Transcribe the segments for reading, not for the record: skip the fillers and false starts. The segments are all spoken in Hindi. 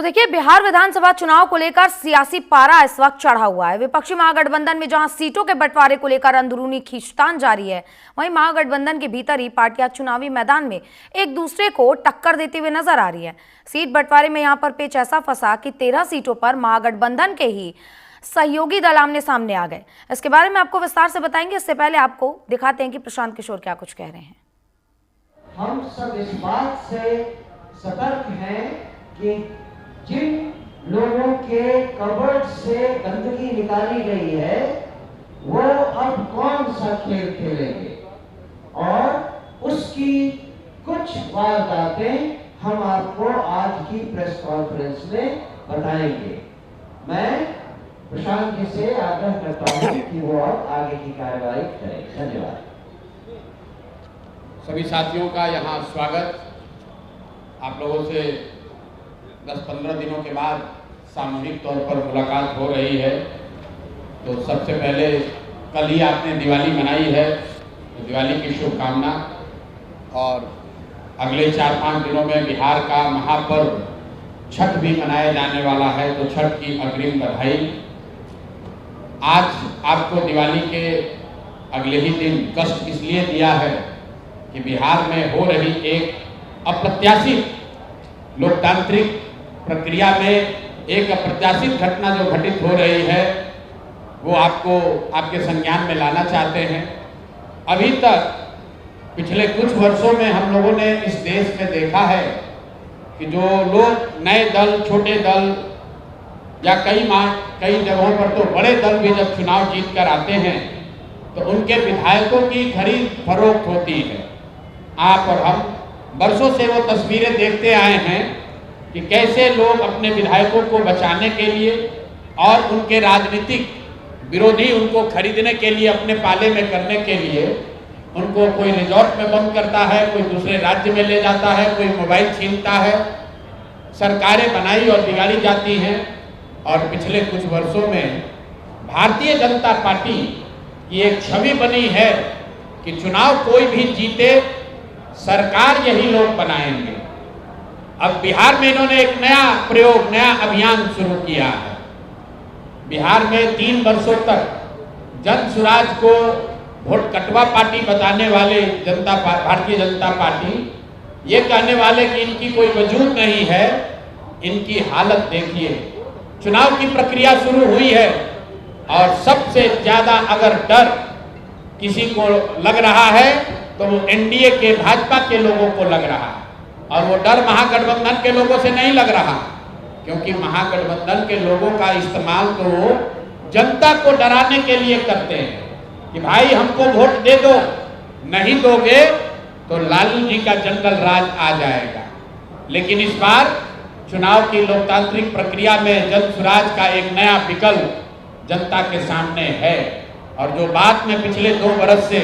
तो देखिए, बिहार विधानसभा चुनाव को लेकर सियासी पारा इस वक्त चढ़ा हुआ है। विपक्षी महागठबंधन में जहां सीटों के बंटवारे को लेकर अंदरूनी खींचतान जारी है, वहीं महागठबंधन के भीतर ही पार्टियां चुनावी मैदान में एक दूसरे को टक्कर देते हुए नजर आ रही है। सीट बंटवारे में यहां पर पेच ऐसा फंसा कि 13 सीटों पर महागठबंधन के ही सहयोगी दल आमने सामने आ गए। इसके बारे में आपको विस्तार से बताएंगे। इससे पहले आपको दिखाते हैं कि प्रशांत किशोर क्या कुछ कह रहे हैं। हम सब इस बात से सतर्क हैं कि जिन लोगों के कबर्ड से गंदगी निकाली गई है वो अब कौन सा खेल खेलेंगे, और उसकी कुछ वारदातें हम आपको आज की प्रेस कॉन्फ्रेंस में बताएंगे। मैं प्रशांत जी से आग्रह करता हूं कि वो अब आगे की कार्रवाई करें। धन्यवाद। सभी साथियों का यहाँ स्वागत। आप लोगों से 10-15 दिनों के बाद सामूहिक तौर पर मुलाकात हो रही है। तो सबसे पहले कल ही आपने दिवाली मनाई है, तो दिवाली की शुभकामना। और अगले 4-5 दिनों में बिहार का महापर्व छठ भी मनाया जाने वाला है, तो छठ की अग्रिम बधाई। आज आपको दिवाली के अगले ही दिन कष्ट इसलिए दिया है कि बिहार में हो रही एक अप्रत्याशित लोकतांत्रिक प्रक्रिया में एक अप्रत्याशित घटना जो घटित हो रही है वो आपको आपके संज्ञान में लाना चाहते हैं। अभी तक पिछले कुछ वर्षों में हम लोगों ने इस देश में देखा है कि जो लोग नए दल, छोटे दल या कई जगहों पर तो बड़े दल भी जब चुनाव जीत कर आते हैं तो उनके विधायकों की खरीद फरोख्त होती है। आप और हम वर्षों से वो तस्वीरें देखते आए हैं कि कैसे लोग अपने विधायकों को बचाने के लिए और उनके राजनीतिक विरोधी उनको खरीदने के लिए, अपने पाले में करने के लिए उनको कोई रिजॉर्ट में बंद करता है, कोई दूसरे राज्य में ले जाता है, कोई मोबाइल छीनता है। सरकारें बनाई और बिगाड़ी जाती हैं। और पिछले कुछ वर्षों में भारतीय जनता पार्टी की एक छवि बनी है कि चुनाव कोई भी जीते, सरकार यही लोग बनाएंगे। अब बिहार में इन्होंने एक नया प्रयोग, नया अभियान शुरू किया है। बिहार में 3 वर्षों तक जन सुराज को वोट कटवा पार्टी बताने वाले भारतीय जनता पार्टी ये कहने वाले कि इनकी कोई वजूद नहीं है। इनकी हालत देखिए। चुनाव की प्रक्रिया शुरू हुई है और सबसे ज्यादा अगर डर किसी को लग रहा है तो वो एनडीए के, भाजपा के लोगों को लग रहा है। और वो डर महागठबंधन के लोगों से नहीं लग रहा, क्योंकि महागठबंधन के लोगों का इस्तेमाल तो वो जनता को डराने के लिए करते हैं कि भाई हमको वोट दे दो, नहीं दोगे तो लालू जी का जंगल राज आ जाएगा। लेकिन इस बार चुनाव की लोकतांत्रिक प्रक्रिया में जन सुराज का एक नया विकल्प जनता के सामने है। और जो बात में पिछले 2 वर्ष से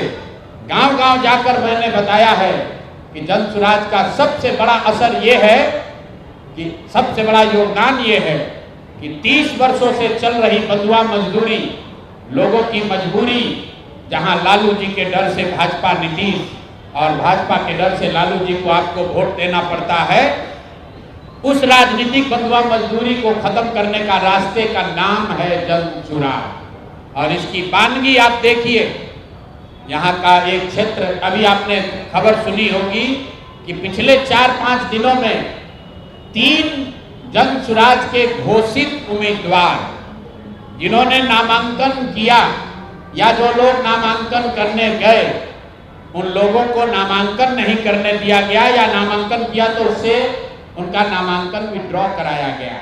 गांव-गांव जाकर मैंने बताया है कि जन सुराज का सबसे बड़ा असर ये है कि सबसे बड़ा योगदान ये है कि 30 वर्षों से चल रही बंधुआ मजदूरी, लोगों की मजबूरी, जहां लालू जी के डर से भाजपा नीतीश और भाजपा के डर से लालू जी को आपको वोट देना पड़ता है, उस राजनीतिक बंधुआ मजदूरी को खत्म करने का रास्ते का नाम है जन सुराज। और इसकी बानगी आप देखिए। यहाँ का एक क्षेत्र, अभी आपने खबर सुनी होगी कि पिछले 4-5 दिनों में 3 जन सुराज के घोषित उम्मीदवार जिन्होंने नामांकन किया या जो लोग नामांकन करने गए, उन लोगों को नामांकन नहीं करने दिया गया, या नामांकन किया तो उससे उनका नामांकन विड्रॉ कराया गया।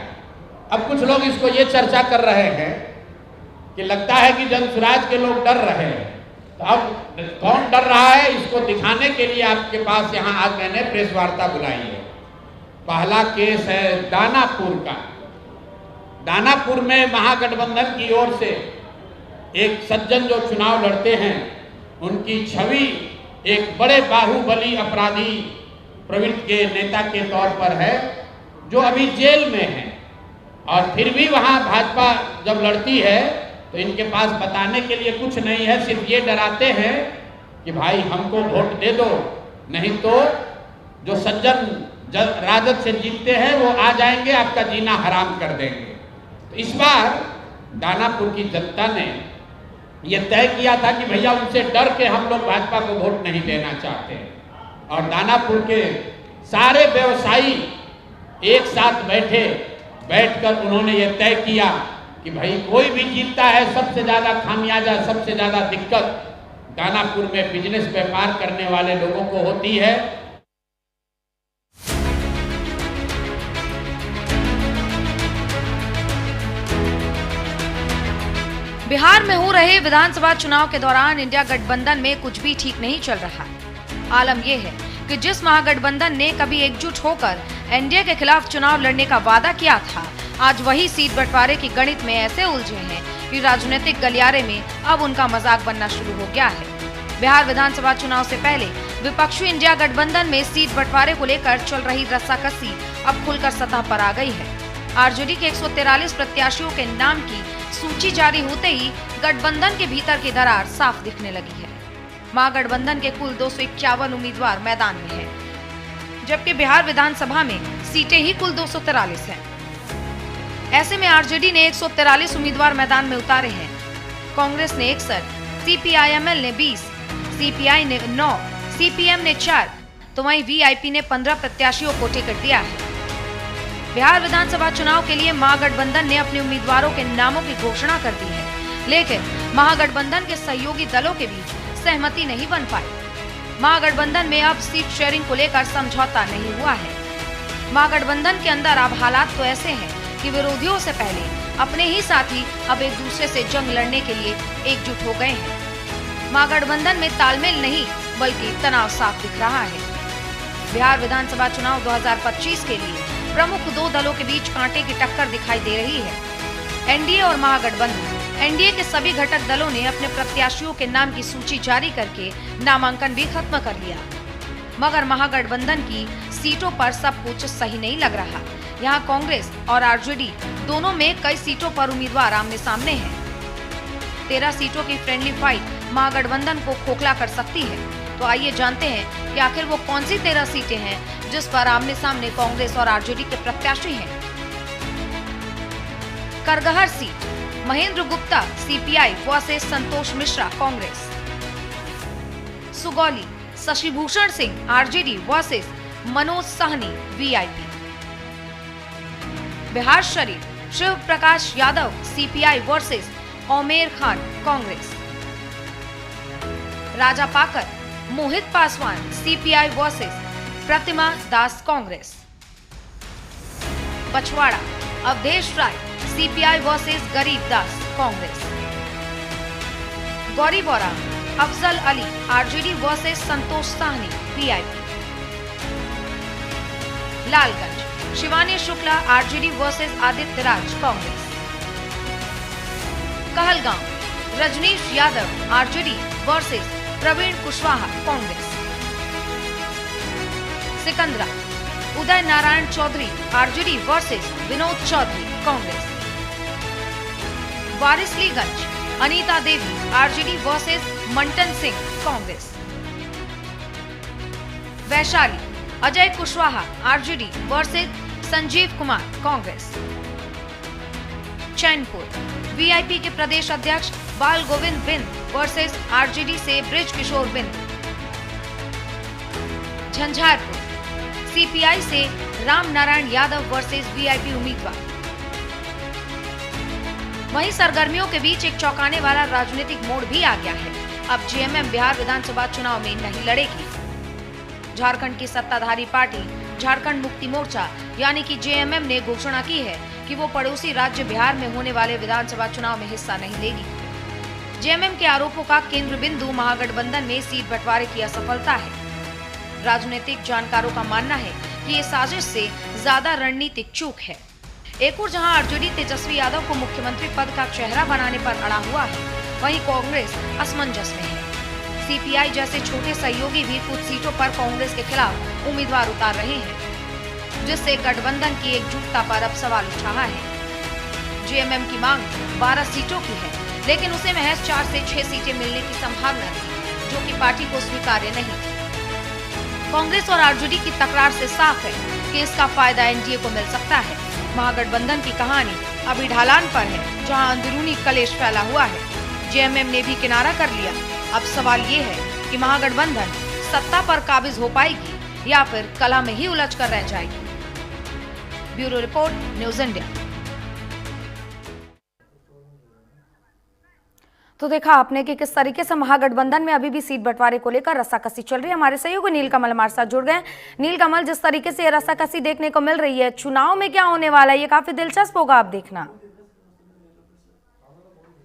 अब कुछ लोग इसको ये चर्चा कर रहे हैं कि लगता है कि जन सुराज के लोग डर रहे हैं। तो अब कौन डर रहा है, इसको दिखाने के लिए आपके पास यहाँ आज मैंने प्रेस वार्ता बुलाई है। पहला केस है दानापुर का। दानापुर में महागठबंधन की ओर से एक सज्जन जो चुनाव लड़ते हैं, उनकी छवि एक बड़े बाहुबली अपराधी प्रवृत्ति के नेता के तौर पर है, जो अभी जेल में है। और फिर भी वहाँ भाजपा जब लड़ती है तो इनके पास बताने के लिए कुछ नहीं है, सिर्फ ये डराते हैं कि भाई हमको वोट दे दो, नहीं तो जो सज्जन राजद से जीतते हैं वो आ जाएंगे, आपका जीना हराम कर देंगे। तो इस बार दानापुर की जनता ने यह तय किया था कि भैया उनसे डर के हम लोग भाजपा को वोट नहीं देना चाहते, और दानापुर के सारे व्यवसायी एक साथ बैठकर उन्होंने ये तय किया कि भाई कोई भी जीतता है, सबसे ज़्यादा खामियाजा, सबसे ज़्यादा दिक्कत दानापुर में बिजनेस व्यापार करने वाले लोगों को होती है। बिहार में हो रहे विधानसभा चुनाव के दौरान इंडिया गठबंधन में कुछ भी ठीक नहीं चल रहा। आलम यह है कि जिस महागठबंधन ने कभी एकजुट होकर एनडीए के खिलाफ चुनाव लड़ने का वादा किया था, आज वही सीट बंटवारे की गणित में ऐसे उलझे हैं कि राजनीतिक गलियारे में अब उनका मजाक बनना शुरू हो गया है। बिहार विधानसभा चुनाव से पहले विपक्षी इंडिया गठबंधन में सीट बंटवारे को लेकर चल रही रस्साकसी अब खुलकर सतह पर आ गई है। आरजेडी के 143 प्रत्याशियों के नाम की सूची जारी होते ही गठबंधन के भीतर की दरार साफ दिखने लगी है। महागठबंधन के कुल 251 उम्मीदवार मैदान में हैं, जबकि बिहार विधानसभा में सीटें ही कुल 243 हैं। ऐसे में आरजेडी ने 143 उम्मीदवार मैदान में उतारे हैं। कांग्रेस ने 61, सीपीआईएमएल ने 20, सीपीआई ने 9, सीपीएम ने 4, तो वहीं वीआईपी ने 15 प्रत्याशियों को टिकट दिया है। बिहार विधानसभा चुनाव के लिए महागठबंधन ने अपने उम्मीदवारों के नामों की घोषणा कर दी है, लेकिन महागठबंधन के सहयोगी दलों के बीच सहमति नहीं बन पाई। महागठबंधन में अब सीट शेयरिंग को लेकर समझौता नहीं हुआ है। महागठबंधन के अंदर अब हालात तो ऐसे हैं कि विरोधियों से पहले अपने ही साथी अब एक दूसरे से जंग लड़ने के लिए एकजुट हो गए हैं। महागठबंधन में तालमेल नहीं बल्कि तनाव साफ दिख रहा है। बिहार विधानसभा चुनाव 2025 के लिए प्रमुख दो दलों के बीच कांटे की टक्कर दिखाई दे रही है। एनडीए और महागठबंधन। एनडीए के सभी घटक दलों ने अपने प्रत्याशियों के नाम की सूची जारी करके नामांकन भी खत्म कर लिया, मगर महागठबंधन की सीटों पर सब कुछ सही नहीं लग रहा। यहाँ कांग्रेस और आरजेडी दोनों में कई सीटों पर उम्मीदवार आमने सामने हैं। 13 सीटों की फ्रेंडली फाइट महागठबंधन को खोखला कर सकती है। तो आइए जानते हैं कि आखिर वो कौन सी 13 सीटें हैं जिस पर आमने सामने कांग्रेस और आरजेडी के प्रत्याशी हैं। Kargahar seat, Mahendra Gupta CPI versus Santosh Mishra Congress. Sugauli, Shashibhushan Singh RJD versus Manoj Sahani VIP. Bihar Sharif, Shiv Prakash Yadav CPI versus Omer Khan Congress. Rajapakar, Mohit Paswan CPI versus Pratima Das Congress. Pachhwara, Awadhesh Rai CPI versus Garib Das Congress. Gauribaura, Afzal Ali RJD versus Santosh Sahani VIP. Lalganj, Shivani Shukla RJD versus Aditya Raj Congress. Kahalgaon, Rajneesh Yadav RJD versus Praveen Kushwaha Congress. Sikandra, Uday Narayan Chaudhary RJD versus Vinod Chaudhary Congress. Warisaliganj, Anita Devi RJD versus Mantan Singh Congress. Vaishali, Ajay Kushwaha RJD versus Sanjeev Kumar Congress. Chainpur, VIP के प्रदेश अध्यक्ष बाल गोविंद बिंद वर्सेस आरजेडी से ब्रिज किशोर बिंद। झंझारपुर, सीपीआई से राम नारायण यादव वर्सेस वीआईपी उम्मीदवार। वहीं सरगर्मियों के बीच एक चौंकाने वाला राजनीतिक मोड़ भी आ गया है। अब जेएमएम बिहार विधानसभा चुनाव में नहीं लड़ेगी। झारखंड की सत्ताधारी पार्टी झारखंड मुक्ति मोर्चा यानी कि जेएमएम ने घोषणा की है कि वो पड़ोसी राज्य बिहार में होने वाले विधानसभा चुनाव में हिस्सा नहीं लेगी। जेएमएम के आरोपों का केंद्र बिंदु महागठबंधन में सीट बंटवारे की असफलता है। राजनीतिक जानकारों का मानना है कि ये साजिश से ज्यादा रणनीतिक चूक है। एक और जहां आरजेडी तेजस्वी यादव को मुख्यमंत्री पद का चेहरा बनाने पर अड़ा हुआ है, वहीं कांग्रेस असमंजस में है। सीपीआई जैसे छोटे सहयोगी भी कुछ सीटों पर कांग्रेस के खिलाफ उम्मीदवार उतार रहे हैं, जिससे गठबंधन की एकजुटता पर अब सवाल उठ रहा है। जेएमएम की मांग 12 सीटों की है, लेकिन उसे महज 4 से 6 सीटें मिलने की संभावना है, जो कि पार्टी को स्वीकार्य नहीं। कांग्रेस और आरजेडी की तकरार से साफ है कि इसका फायदा एनडीए को मिल सकता है। महागठबंधन की कहानी अभी ढलान पर है, जहां अंदरूनी कलेश फैला हुआ है। जेएमएम ने भी किनारा कर लिया। अब सवाल ये है कि महागठबंधन सत्ता पर काबिज हो पाएगी या फिर कलह में ही उलझ कर रह जाएगी। Bureau report, news India. तो देखा आपने कि किस तरीके से महागठबंधन में अभी भी सीट बंटवारे को लेकर रस्साकसी चल रही है। हमारे सहयोगी नीलकमल हमारे साथ जुड़ गए। नीलकमल, जिस तरीके से ये रस्साकसी देखने को मिल रही है, चुनाव में क्या होने वाला है, ये काफी दिलचस्प होगा आप देखना।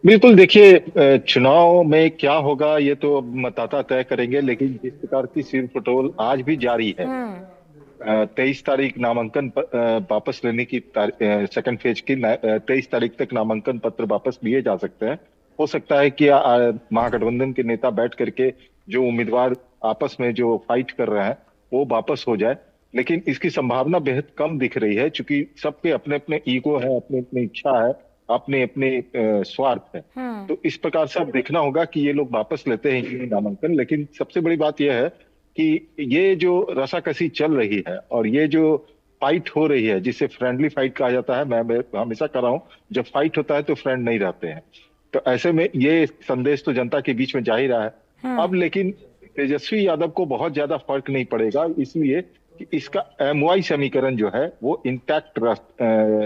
बिल्कुल, देखिए चुनाव में क्या होगा ये तो अब मतदाता तय करेंगे, लेकिन जिस प्रकार की सिर फटोल आज भी जारी है। 23 तारीख नामांकन वापस लेने की सेकंड फेज की 23 तारीख तक नामांकन पत्र वापस लिए जा सकते हैं। हो सकता है कि महागठबंधन के नेता बैठ करके जो उम्मीदवार आपस में जो फाइट कर रहे हैं वो वापस हो जाए, लेकिन इसकी संभावना बेहद कम दिख रही है, क्योंकि सबके अपने अपने ईगो है, अपनी अपनी इच्छा है, अपने अपने स्वार्थ है। तो इस प्रकार से अब देखना होगा कि ये लोग वापस लेते हैं कि नामांकन। लेकिन सबसे बड़ी बात यह है कि ये जो रसाकसी चल रही है और ये जो फाइट हो रही है, जिसे फ्रेंडली फाइट कहा जाता है, मैं हमेशा कह रहा हूं, जब फाइट होता है तो फ्रेंड नहीं रहते हैं। तो ऐसे में ये संदेश तो जनता के बीच में जा ही रहा है। अब लेकिन तेजस्वी यादव को बहुत ज्यादा फर्क नहीं पड़ेगा, इसलिए कि इसका एमवाई समीकरण जो है वो इंटैक्ट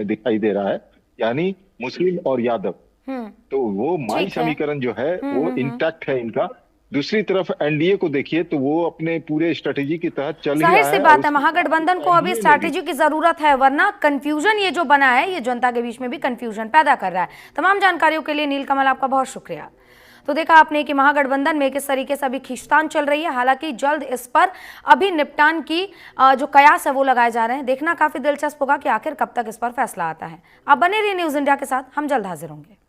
दिखाई दे रहा है, यानी मुस्लिम और यादव। तो वो माई समीकरण जो है वो इंटैक्ट है इनका। दूसरी तरफ एनडीए को देखिए तो वो अपने पूरे स्ट्रेटेजी के तहत चल रहा है। जाहिर सी बात है, महागठबंधन को अभी स्ट्रैटेजी की जरूरत है, वरना कंफ्यूजन ये जो बना है ये जनता के बीच में भी कंफ्यूजन पैदा कर रहा है। तमाम जानकारियों के लिए नीलकमल आपका बहुत शुक्रिया। तो देखा आपने कि महागठबंधन में किस तरीके से अभी खींचतान चल रही है। हालांकि जल्द इस पर अभी निपटान की जो कयास है वो लगाए जा रहे हैं। देखना काफी दिलचस्प होगा कि आखिर कब तक इस पर फैसला आता है। आप बने रहिए न्यूज इंडिया के साथ, हम जल्द हाजिर होंगे।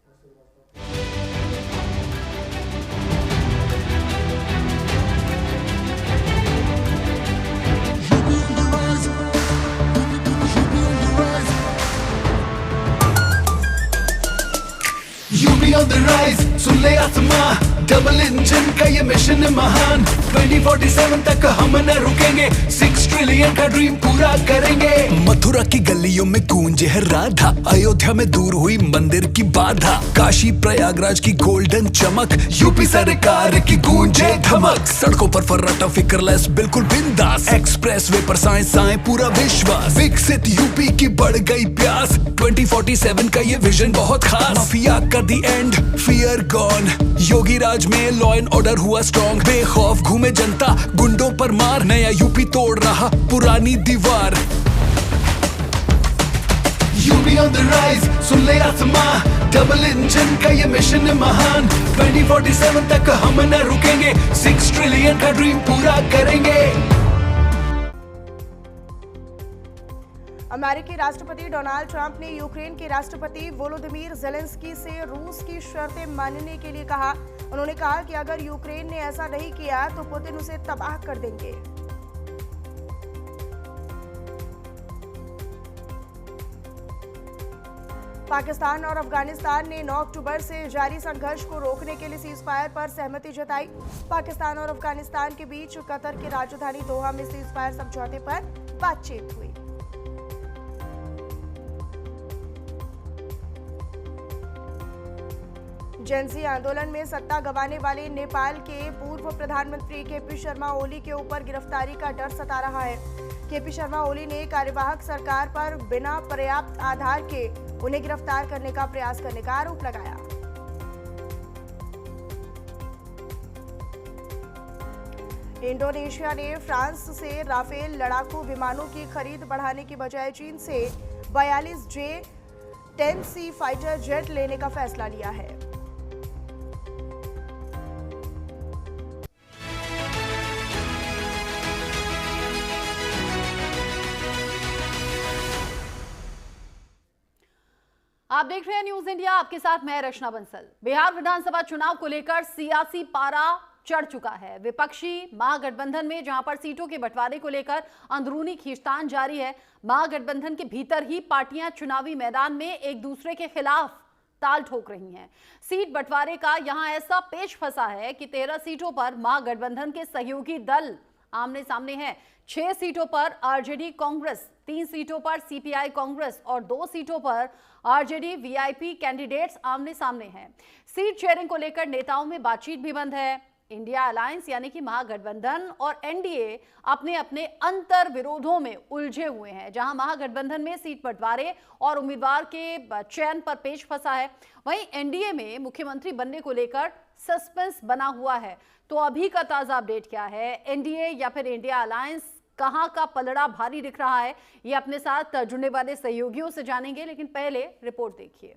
On the rise, सुन ले आसमां, डबल इंजन का ये मिशन है महान। 2047 तक हम न रुकेंगे, 6 ट्रिलियन का ड्रीम पूरा करेंगे। मथुरा की गलियों में गूंजे है राधा, अयोध्या में दूर हुई मंदिर की बाधा, काशी प्रयागराज की गोल्डन चमक, यूपी सरकार की गूंजे धमक। सड़कों पर फर्राटा फिक्रलेस बिल्कुल बिंदास, एक्सप्रेस वे पर साएं पूरा विश्वास। विकसित यूपी की बढ़ गई प्यास, 2047 का ये विजन बहुत खास। माफिया का दी एंड, फियर गॉन, योगी राज में लॉ एंड ऑर्डर हुआ स्ट्रॉन्ग। बेखौफ घूमे जनता, गुंडों पर मार, नया यूपी तोड़ रहा पुरानी दीवार। यूपी ऑन द राइज, सुन ले आसमां, डबल इंजन का ये मिशन है महान। 2047 तक हम न रुकेंगे, 6 ट्रिलियन का ड्रीम पूरा करेंगे। अमेरिकी राष्ट्रपति डोनाल्ड ट्रंप ने यूक्रेन के राष्ट्रपति वोलोदिमीर ज़ेलेंस्की से रूस की शर्तें मानने के लिए कहा। उन्होंने कहा कि अगर यूक्रेन ने ऐसा नहीं किया तो पुतिन उसे तबाह कर देंगे। पाकिस्तान और अफगानिस्तान ने 9 अक्टूबर से जारी संघर्ष को रोकने के लिए सीजफायर पर सहमति जताई। पाकिस्तान और अफगानिस्तान के बीच कतर की राजधानी दोहा में सीजफायर समझौते पर बातचीत हुई। जेनजी आंदोलन में सत्ता गंवाने वाले नेपाल के पूर्व प्रधानमंत्री केपी शर्मा ओली के ऊपर गिरफ्तारी का डर सता रहा है। केपी शर्मा ओली ने कार्यवाहक सरकार पर बिना पर्याप्त आधार के उन्हें गिरफ्तार करने का प्रयास करने का आरोप लगाया। इंडोनेशिया ने फ्रांस से राफेल लड़ाकू विमानों की खरीद बढ़ाने की बजाय चीन से 42 J-10C फाइटर जेट लेने का फैसला लिया है। आप देख रहे हैं न्यूज इंडिया, आपके साथ मैं रचना बंसल। बिहार विधानसभा चुनाव को लेकर सियासी पारा चढ़ चुका है। विपक्षी महागठबंधन में जहां पर सीटों के बंटवारे को लेकर अंदरूनी खींचतान जारी है, महागठबंधन के भीतर ही पार्टियां चुनावी मैदान में एक दूसरे के खिलाफ ताल ठोक रही हैं। सीट बंटवारे का यहां ऐसा पेच फंसा है कि 13 सीटों पर महागठबंधन के सहयोगी दल आमने सामने हैं। 6 सीटों पर आरजेडी कांग्रेस 3 सीटों पर सीपीआई कांग्रेस और 2 सीटों पर आरजेडी वीआईपी कैंडिडेट्स आमने सामने हैं। सीट शेयरिंग को लेकर नेताओं में बातचीत भी बंद है। इंडिया अलायंस यानी कि महागठबंधन और एनडीए अपने अपने अंतर विरोधों में उलझे हुए हैं। जहां महागठबंधन में सीट बंटवारे और उम्मीदवार के चयन पर पेच फंसा है, वहीं एनडीए में मुख्यमंत्री बनने को लेकर सस्पेंस बना हुआ है। तो अभी का ताजा अपडेट क्या है? एनडीए या फिर इंडिया अलायंस, कहां का पलड़ा भारी दिख रहा है, ये अपने साथ जुड़ने वाले सहयोगियों से जानेंगे, लेकिन पहले रिपोर्ट देखिए।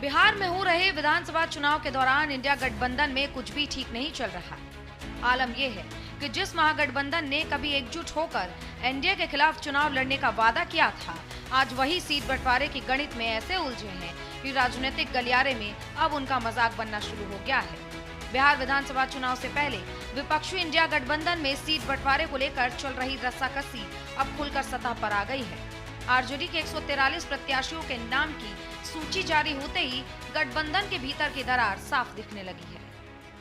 बिहार में हो रहे विधानसभा चुनाव के दौरान इंडिया गठबंधन में कुछ भी ठीक नहीं चल रहा। आलम यह है कि जिस महागठबंधन ने कभी एकजुट होकर एनडीए के खिलाफ चुनाव लड़ने का वादा किया था, आज वही सीट बंटवारे की गणित में ऐसे उलझे हैं कि राजनीतिक गलियारे में अब उनका मजाक बनना शुरू हो गया है। बिहार विधानसभा चुनाव से पहले विपक्षी इंडिया गठबंधन में सीट बंटवारे को लेकर चल रही रस्साकसी अब खुलकर सतह पर आ गई है। आरजेडी के 143 प्रत्याशियों के नाम की सूची जारी होते ही गठबंधन के भीतर की दरार साफ दिखने लगी है।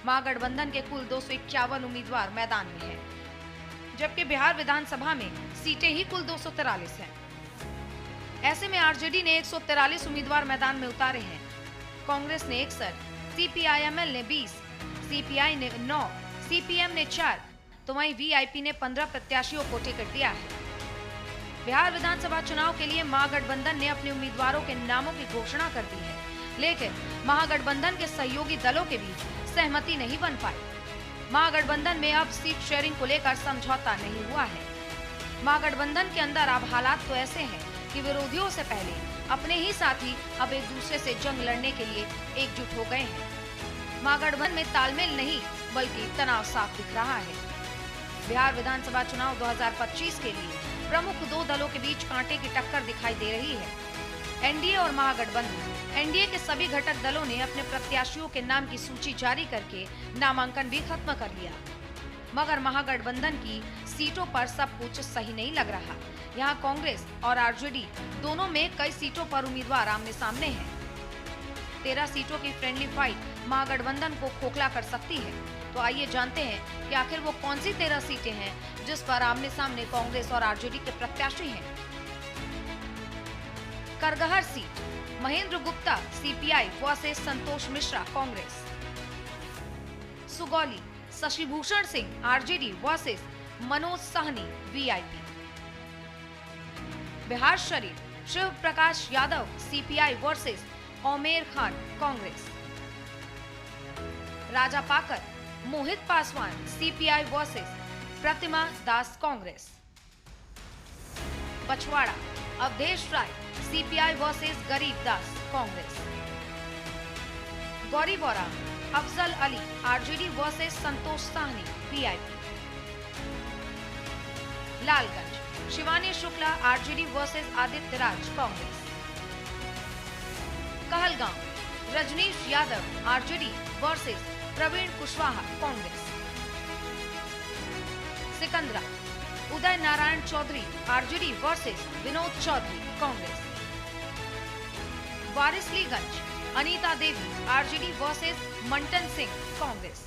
महागठबंधन के कुल 251 उम्मीदवार मैदान में हैं, जबकि बिहार विधानसभा में सीटें ही कुल 243 हैं। ऐसे में आरजेडी ने 143 उम्मीदवार मैदान में उतारे हैं। कांग्रेस ने 61, सीपीआईएमएल ने 20, सीपीआई ने 9, सीपीएम ने 4, तो वहीं वीआईपी ने 15 प्रत्याशियों को टिकट दिया है। बिहार विधानसभा चुनाव के लिए महागठबंधन ने अपने उम्मीदवारों के नामों की घोषणा कर दी है, लेकिन महागठबंधन के सहयोगी दलों के बीच सहमति नहीं बन पाई। महागठबंधन में अब सीट शेयरिंग को लेकर समझौता नहीं हुआ है। महागठबंधन के अंदर अब हालात तो ऐसे हैं कि विरोधियों से पहले अपने ही साथी अब एक दूसरे से जंग लड़ने के लिए एकजुट हो गए हैं। महागठबंधन में तालमेल नहीं बल्कि तनाव साफ दिख रहा है। बिहार विधानसभा चुनाव 2025 के लिए प्रमुख 2 दलों के बीच कांटे की टक्कर दिखाई दे रही है। एनडीए और महागठबंधन। एनडीए के सभी घटक दलों ने अपने प्रत्याशियों के नाम की सूची जारी करके नामांकन भी खत्म कर लिया, मगर महागठबंधन की सीटों पर सब कुछ सही नहीं लग रहा। यहाँ कांग्रेस और आरजेडी दोनों में कई सीटों पर उम्मीदवार आमने सामने हैं। 13 सीटों की फ्रेंडली फाइट महागठबंधन को खोखला कर सकती है। तो आइए जानते हैं कि आखिर वो कौन सी 13 सीटें हैं जिस पर आमने सामने कांग्रेस और आरजेडी के प्रत्याशी हैं। Kargahar seat, Mahendra Gupta CPI versus Santosh Mishra Congress. Sugauli, Shashibhushan Singh RJD versus Manoj Sahni VIP. Bihar Sharif, Shiv Prakash Yadav CPI versus Omer Khan Congress. Rajapakar, Mohit Paswan CPI versus Pratima Das Congress. Pachhwara, Awadhesh Rai CPI versus Garib Das Congress. Gauribaura, Afzal Ali RJD versus Santosh Sahani VIP. Lalganj, Shivani Shukla RJD versus Aditya Raj Congress. Kahalgaon, Rajneesh Yadav RJD versus Praveen Kushwaha Congress. Sikandra, Uday Narayan Chaudhary RJD versus Vinod Chaudhary Congress. Warisaliganj, Anita Devi RJD versus Mantan Singh Congress.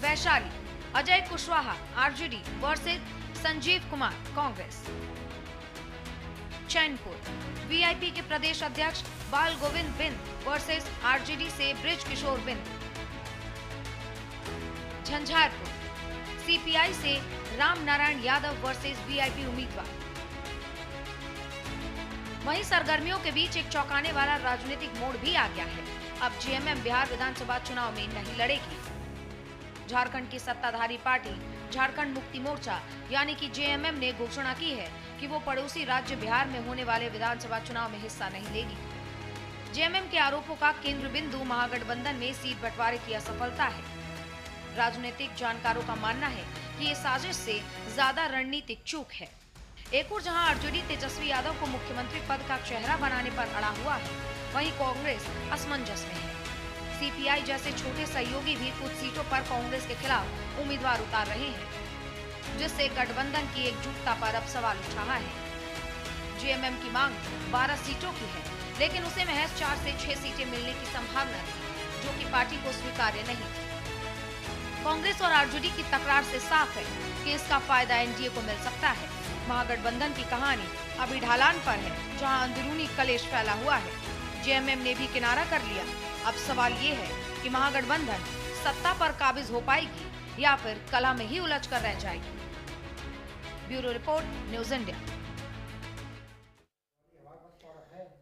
Vaishali, Ajay Kushwaha RJD versus Sanjeev Kumar Congress. Chainpur, VIP के प्रदेश अध्यक्ष बाल गोविंद बिंद वर्सेस आरजेडी से ब्रिज किशोर बिंद। झंझारपुर, सीपीआई से राम नारायण यादव वर्सेस वीआईपी उम्मीदवार। वहीं सरगर्मियों के बीच एक चौंकाने वाला राजनीतिक मोड़ भी आ गया है। अब जेएमएम बिहार विधानसभा चुनाव में नहीं लड़ेगी। झारखंड की सत्ताधारी पार्टी झारखंड मुक्ति मोर्चा यानी कि जेएमएम ने घोषणा की है कि वो पड़ोसी राज्य बिहार में होने वाले विधानसभा चुनाव में हिस्सा नहीं लेगी। जेएमएम के आरोपों का केंद्र बिंदु महागठबंधन में सीट बंटवारे की असफलता है। राजनीतिक जानकारों का मानना है कि ये साजिश से ज्यादा रणनीतिक चूक है। एक और जहां आरजेडी तेजस्वी यादव को मुख्यमंत्री पद का चेहरा बनाने पर अड़ा हुआ है, वहीं कांग्रेस असमंजस में है। सीपीआई जैसे छोटे सहयोगी भी कुछ सीटों पर कांग्रेस के खिलाफ उम्मीदवार उतार रहे हैं, जिससे गठबंधन की एकजुटता पर अब सवाल उठ रहा है। जेएमएम की मांग 12 सीटों की है, लेकिन उसे महज 4 से 6 सीटें मिलने की संभावना थी, जो कि पार्टी को स्वीकार्य नहीं थी। कांग्रेस और आरजेडी की तकरार से साफ है कि इसका फायदा एनडीए को मिल सकता है। महागठबंधन की कहानी अभी ढलान पर है, जहां अंदरूनी कलेश फैला हुआ है। जेएमएम ने भी किनारा कर लिया। अब सवाल ये है कि महागठबंधन सत्ता पर काबिज हो पाएगी या फिर कलह में ही उलझ कर रह जाएगी। Bureau report, news India.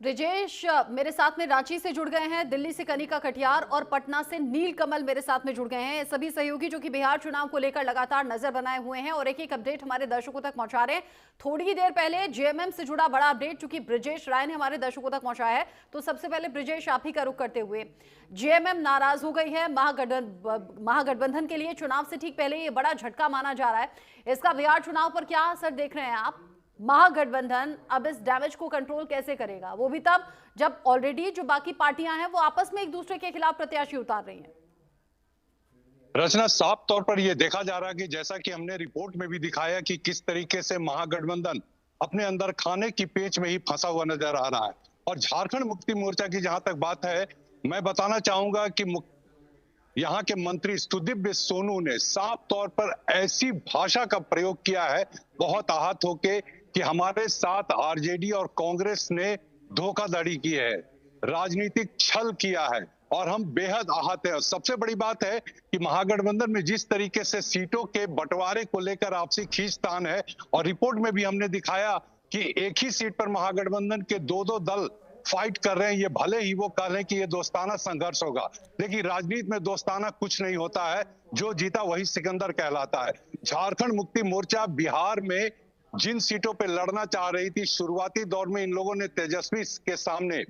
Brijesh मेरे साथ में रांची से जुड़ गए हैं, दिल्ली से कनिका कटियार और पटना से नील कमल मेरे साथ में जुड़ गए हैं। सभी सहयोगी जो कि बिहार चुनाव को लेकर लगातार नजर बनाए हुए हैं और एक एक अपडेट हमारे दर्शकों तक पहुंचा रहे हैं। थोड़ी ही देर पहले जेएमएम से जुड़ा बड़ा अपडेट चूंकि ब्रिजेश राय ने हमारे दर्शकों तक पहुंचाया है, तो सबसे पहले ब्रिजेश आप ही का रुख करते हुए, जेएमएम नाराज हो गई है। महागठबंधन के लिए चुनाव से ठीक पहले ये बड़ा झटका माना जा रहा है। इसका बिहार चुनाव पर क्या असर देख रहे हैं आप? महागठबंधन अब इस डैमेज को कंट्रोल कैसे करेगा, वो भी तब जब ऑलरेडी जो बाकी पार्टियां हैं वो आपस में एक दूसरे के खिलाफ प्रत्याशी उतार रही हैं। रचना, साफ तौर पर यह देखा जा रहा है कि जैसा कि हमने रिपोर्ट में भी दिखाया कि किस तरीके से महागठबंधन अपने अंदर खाने की पेच में ही फंसा हुआ नजर आ रहा है। और झारखंड मुक्ति मोर्चा की जहां तक बात है, मैं बताना चाहूंगा कि यहाँ के मंत्री सुदीव्य सोनू ने साफ तौर पर ऐसी भाषा का प्रयोग किया है, बहुत आहत होके, कि हमारे साथ आरजेडी और कांग्रेस ने धोखाधड़ी की है, राजनीतिक छल किया है और हम बेहद आहत हैं। सबसे बड़ी बात है कि महागठबंधन में जिस तरीके से सीटों के बंटवारे को लेकर आपसी खींचतान है, और रिपोर्ट में भी हमने दिखाया कि एक ही सीट पर महागठबंधन के दो दल फाइट कर रहे हैं। ये भले ही वो कह रहे हैं कि ये दोस्ताना संघर्ष होगा, लेकिन राजनीति में दोस्ताना कुछ नहीं होता है, जो जीता वही सिकंदर कहलाता है। झारखंड मुक्ति मोर्चा बिहार में जिन सीटों पे लड़ना चाह रही थी, शुरुआती दौर में इन लोगों ने तेजस्वी के सामने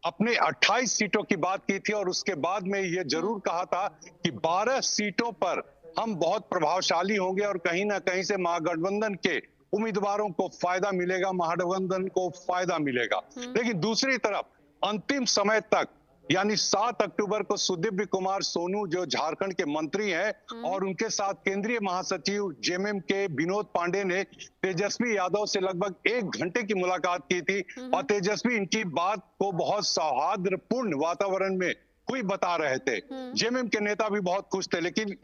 अपने 28 सीटों की बात की थी और उसके बाद में ये जरूर कहा था कि 12 सीटों पर हम बहुत प्रभावशाली होंगे और कहीं ना कहीं से महागठबंधन के उम्मीदवारों को फायदा मिलेगा, महागठबंधन को फायदा मिलेगा। लेकिन दूसरी तरफ अंतिम समय तक, यानी 7 अक्टूबर को सुदीव्य कुमार सोनू जो झारखंड के मंत्री हैं और उनके साथ केंद्रीय महासचिव जेएमएम के विनोद पांडे ने तेजस्वी यादव से लगभग 1 घंटे की मुलाकात की थी और तेजस्वी इनकी बात को बहुत सौहार्दपूर्ण वातावरण में हुई बता रहे थे। जेएमएम के नेता भी बहुत खुश थे, लेकिन